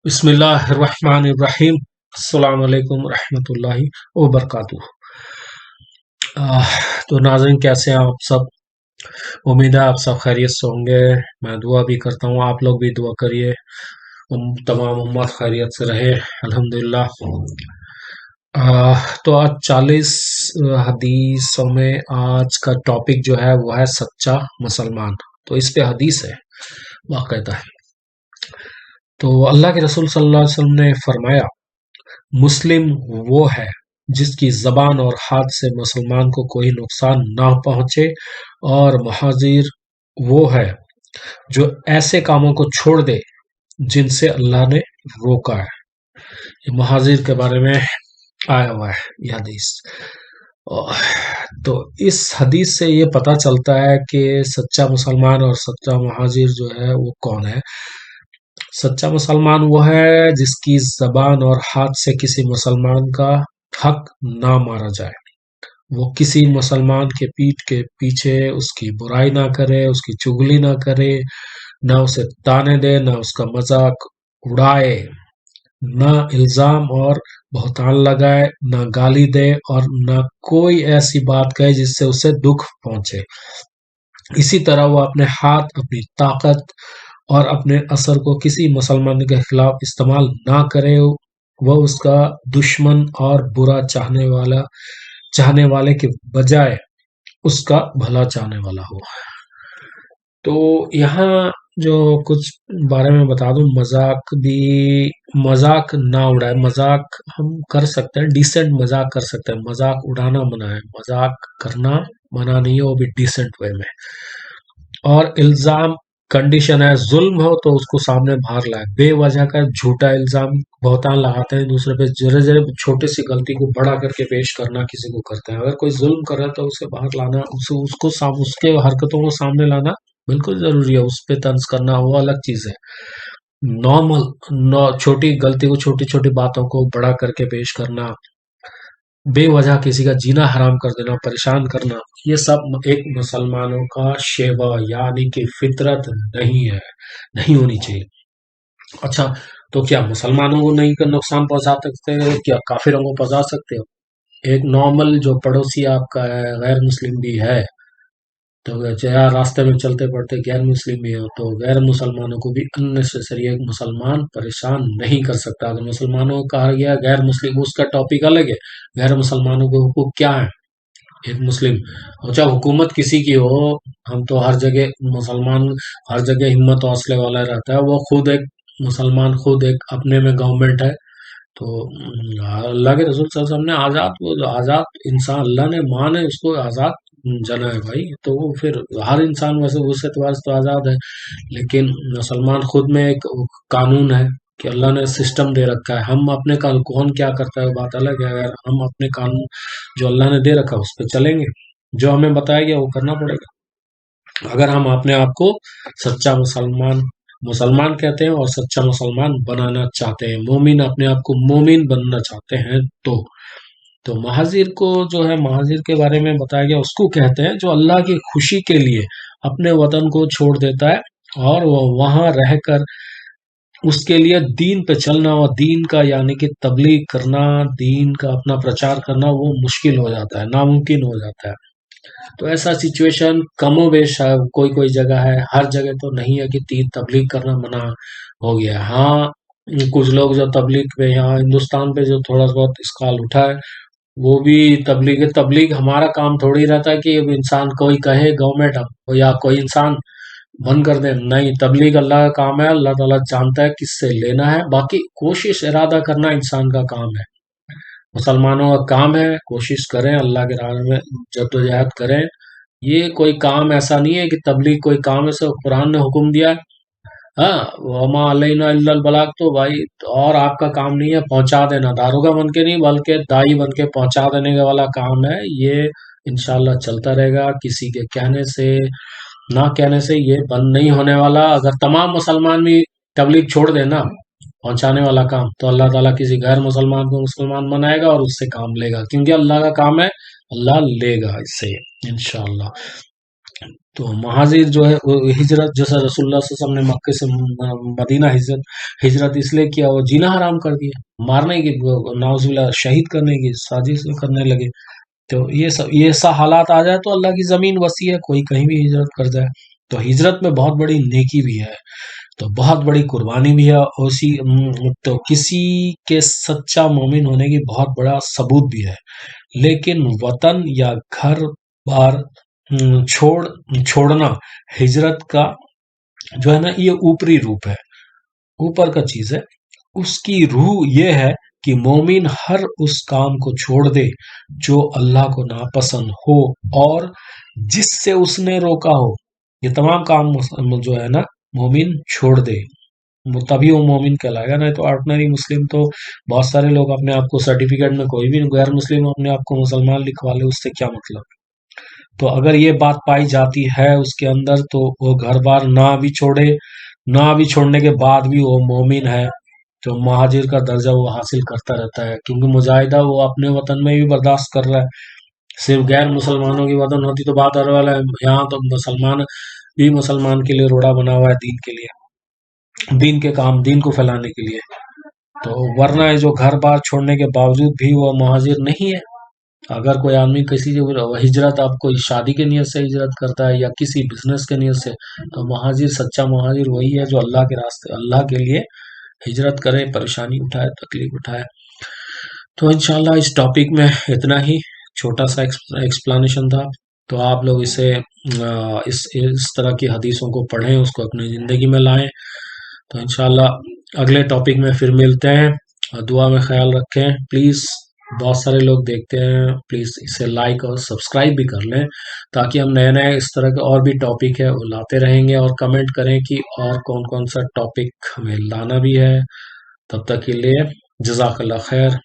بسم اللہ الرحمن الرحیم۔ السلام علیکم ورحمۃ اللہ وبرکاتہ۔ تو ناظرین، کیسے ہیں آپ سب؟ امید ہے آپ سب خیریت سے ہوں گے۔ میں دعا بھی کرتا ہوں، آپ لوگ بھی دعا کریے، تمام امت خیریت سے رہے الحمدللہ۔ تو آج 40 حدیثوں میں آج کا ٹاپک جو ہے وہ ہے سچا مسلمان۔ تو اس پہ حدیث ہے باقاعدہ۔ تو اللہ کے رسول صلی اللہ علیہ وسلم نے فرمایا، مسلم وہ ہے جس کی زبان اور ہاتھ سے مسلمان کو کوئی نقصان نہ پہنچے، اور مہاجر وہ ہے جو ایسے کاموں کو چھوڑ دے جن سے اللہ نے روکا ہے۔ یہ مہاجر کے بارے میں آیا ہوا ہے یہ حدیث۔ تو اس حدیث سے یہ پتہ چلتا ہے کہ سچا مسلمان اور سچا مہاجر جو ہے وہ کون ہے۔ سچا مسلمان وہ ہے جس کی زبان اور ہاتھ سے کسی مسلمان کا حق نہ مارا جائے، وہ کسی مسلمان کے پیٹھ کے پیچھے اس کی برائی نہ کرے، اس کی چغلی نہ کرے، نہ اسے تانے دے، نہ اس کا مذاق اڑائے، نہ الزام اور بہتان لگائے، نہ گالی دے، اور نہ کوئی ایسی بات کہے جس سے اسے دکھ پہنچے۔ اسی طرح وہ اپنے ہاتھ، اپنی طاقت اور اپنے اثر کو کسی مسلمان کے خلاف استعمال نہ کرے، وہ اس کا دشمن اور برا چاہنے والے کے بجائے اس کا بھلا چاہنے والا ہو۔ تو یہاں جو کچھ بارے میں بتا دوں، مذاق نہ اڑائے۔ مذاق ہم کر سکتے ہیں، ڈیسنٹ مذاق کر سکتے ہیں، مذاق اڑانا منع ہے، مذاق کرنا منع نہیں ہے، وہ بھی ڈیسنٹ وے میں۔ اور الزام کنڈیشن ہے، ظلم ہو تو اس کو سامنے باہر لائے، بے وجہ کا جھوٹا الزام بہتان لگاتے ہیں دوسرے پہ، ذرے چھوٹی سی غلطی کو بڑا کر کے پیش کرنا کسی کو کرتے ہیں۔ اگر کوئی ظلم کر رہا ہے تو اسے باہر لانا، اس کے حرکتوں کو سامنے لانا بالکل ضروری ہے۔ اس پہ طنز کرنا وہ الگ چیز ہے۔ چھوٹی غلطی کو، چھوٹی چھوٹی باتوں کو بڑا کر کے پیش کرنا، بے وجہ کسی کا جینا حرام کر دینا، پریشان کرنا، یہ سب ایک مسلمانوں کا شیوا یعنی کہ فطرت نہیں ہے، نہیں ہونی چاہیے۔ اچھا، تو کیا مسلمانوں کو نہیں نقصان پہنچا سکتے، کیا کافروں کو پہنچا سکتے ہو؟ ایک نارمل جو پڑوسی آپ کا ہے، غیر مسلم بھی ہے، تو چاہے راستے میں چلتے پڑتے غیر مسلم بھی ہو، تو غیر مسلمانوں کو بھی اننیسیسری ایک مسلمان پریشان نہیں کر سکتا۔ اگر مسلمانوں کو کہا گیا غیر مسلم، اس کا ٹاپک الگ ہے۔ غیر مسلمانوں کے حقوق کیا ہیں؟ ایک مسلم، چاہے حکومت کسی کی ہو، ہم تو ہر جگہ مسلمان ہر جگہ ہمت و حوصلے والا رہتا ہے، وہ خود ایک مسلمان، خود ایک اپنے میں گورنمنٹ ہے۔ تو اللہ کے رسول صلی اللہ علیہ وسلم نے آزاد انسان، اللہ نے ماں نے اس کو آزاد جنا ہے بھائی، تو وہ پھر ہر انسان ویسے اس اعتبار سے تو آزاد ہے، لیکن مسلمان خود میں ایک قانون ہے کہ اللہ نے سسٹم دے رکھا ہے۔ ہم اپنے قانون، کون کیا کرتا ہے بات الگ ہے، اگر ہم اپنے قانون جو اللہ نے دے رکھا اس پہ چلیں گے، جو ہمیں بتایا گیا وہ کرنا پڑے گا۔ اگر ہم اپنے آپ کو سچا مسلمان کہتے ہیں اور سچا مسلمان بنانا چاہتے ہیں، مومن، اپنے آپ کو مومن بننا چاہتے ہیں، تو مہاجر کو جو ہے، مہاجر کے بارے میں بتایا گیا، اس کو کہتے ہیں جو اللہ کی خوشی کے لیے اپنے وطن کو چھوڑ دیتا ہے اور وہ وہاں رہ کر اس کے لیے دین پہ چلنا، اور دین کا یعنی کہ تبلیغ کرنا، دین کا اپنا پرچار کرنا وہ مشکل ہو جاتا ہے، ناممکن ہو جاتا ہے۔ تو ایسا سچویشن کم و بیش ہے، کوئی جگہ ہے، ہر جگہ تو نہیں ہے کہ تبلیغ کرنا منع ہو گیا ہے۔ ہاں، کچھ لوگ جو تبلیغ پہ یہاں ہندوستان پہ جو تھوڑا بہت اسکال اٹھا ہے، وہ بھی تبلیغ ہمارا کام تھوڑی رہتا ہے کہ انسان کوئی کہے گورنمنٹ یا کوئی انسان بند کر دے، نہیں، تبلیغ اللہ کا کام ہے، اللہ تعالیٰ جانتا ہے کس سے لینا ہے، باقی کوشش ارادہ کرنا انسان کا کام ہے، مسلمانوں کا کام ہے، کوشش کریں، اللہ کے راہ میں جدوجہد کریں۔ یہ کوئی کام ایسا نہیں ہے کہ تبلیغ کوئی کام ایسا قرآن نے حکم دیا ہے، ہاں، وما علینا الا البلاغ، تو بھائی اور آپ کا کام نہیں ہے پہنچا دینا، داروغہ بن کے نہیں بلکہ دائی بن کے پہنچا دینے والا کام ہے۔ یہ انشاءاللہ چلتا رہے گا، کسی کے کہنے سے نہ کہنے سے یہ بند نہیں ہونے والا۔ اگر تمام مسلمان بھی تبلیغ چھوڑ دینا، پہنچانے والا کام، تو اللہ تعالیٰ کسی غیر مسلمان کو مسلمان بنائے گا اور اس سے کام لے گا، کیونکہ اللہ کا کام ہے، اللہ لے گا اس سے انشاءاللہ۔ تو مہاجر جو ہے وہ ہجرت، جیسا رسول اللہ صلی اللہ علیہ وسلم نے مکے سے مدینہ ہجرت اس لیے کیا، وہ جینا حرام کر دیا، مارنے کی، ناؤز باللہ شہید کرنے کی سازش کرنے لگے. تو یہ سا حالات آ جائے تو اللہ کی زمین وسیع ہے، کوئی کہیں بھی ہجرت کر جائے. تو ہجرت میں بہت بڑی نیکی بھی ہے، تو بہت بڑی قربانی بھی ہے، اور تو کسی کے سچا مومن ہونے کی بہت بڑا ثبوت بھی ہے. لیکن وطن یا گھر بار چھوڑنا ہجرت کا جو ہے نا، یہ اوپری روپ ہے، اوپر کا چیز ہے. اس کی روح یہ ہے کہ مومن ہر اس کام کو چھوڑ دے جو اللہ کو ناپسند ہو اور جس سے اس نے روکا ہو. یہ تمام کام جو ہے نا مومن چھوڑ دے، تبھی وہ مومن کہلائے گا. نہیں تو آرڈنری مسلم تو بہت سارے لوگ اپنے آپ کو سرٹیفکیٹ میں، کوئی بھی غیر مسلم اپنے آپ کو مسلمان لکھوا لے، اس سے کیا مطلب. تو اگر یہ بات پائی جاتی ہے اس کے اندر، تو وہ گھر بار نہ بھی چھوڑے، نہ بھی چھوڑنے کے بعد بھی وہ مومن ہے، تو مہاجر کا درجہ وہ حاصل کرتا رہتا ہے. کیونکہ مجاہدہ وہ اپنے وطن میں بھی برداشت کر رہا ہے. صرف غیر مسلمانوں کی وطن ہوتی تو بات اور والا ہے، یہاں تو مسلمان بھی مسلمان کے لیے روڑا بنا ہوا ہے، دین کے لیے، دین کے کام، دین کو پھیلانے کے لیے. تو ورنہ ہے جو گھر بار چھوڑنے کے باوجود بھی وہ مہاجر نہیں ہے. اگر کوئی آدمی کسی ہجرت، اب کوئی شادی کے نیت سے ہجرت کرتا ہے یا کسی بزنس کے نیت سے، تو مہاجر، سچا مہاجر وہی ہے جو اللہ کے راستے، اللہ کے لیے ہجرت کرے، پریشانی اٹھائے، تکلیف اٹھائے. تو انشاءاللہ اس ٹاپک میں اتنا ہی چھوٹا سا ایکسپلانیشن تھا. تو آپ لوگ اسے اس طرح کی حدیثوں کو پڑھیں، اس کو اپنی زندگی میں لائیں. تو انشاءاللہ اگلے ٹاپک میں پھر ملتے ہیں، اور دعا میں خیال رکھیں پلیز. بہت سارے لوگ دیکھتے ہیں، پلیز اسے لائک اور سبسکرائب بھی کر لیں، تاکہ ہم نئے نئے اس طرح کے اور بھی ٹاپک ہے وہ لاتے رہیں گے. اور کمنٹ کریں کہ اور کون کون سا ٹاپک ہمیں لانا بھی ہے. تب تک کے لیے جزاک اللہ خیر.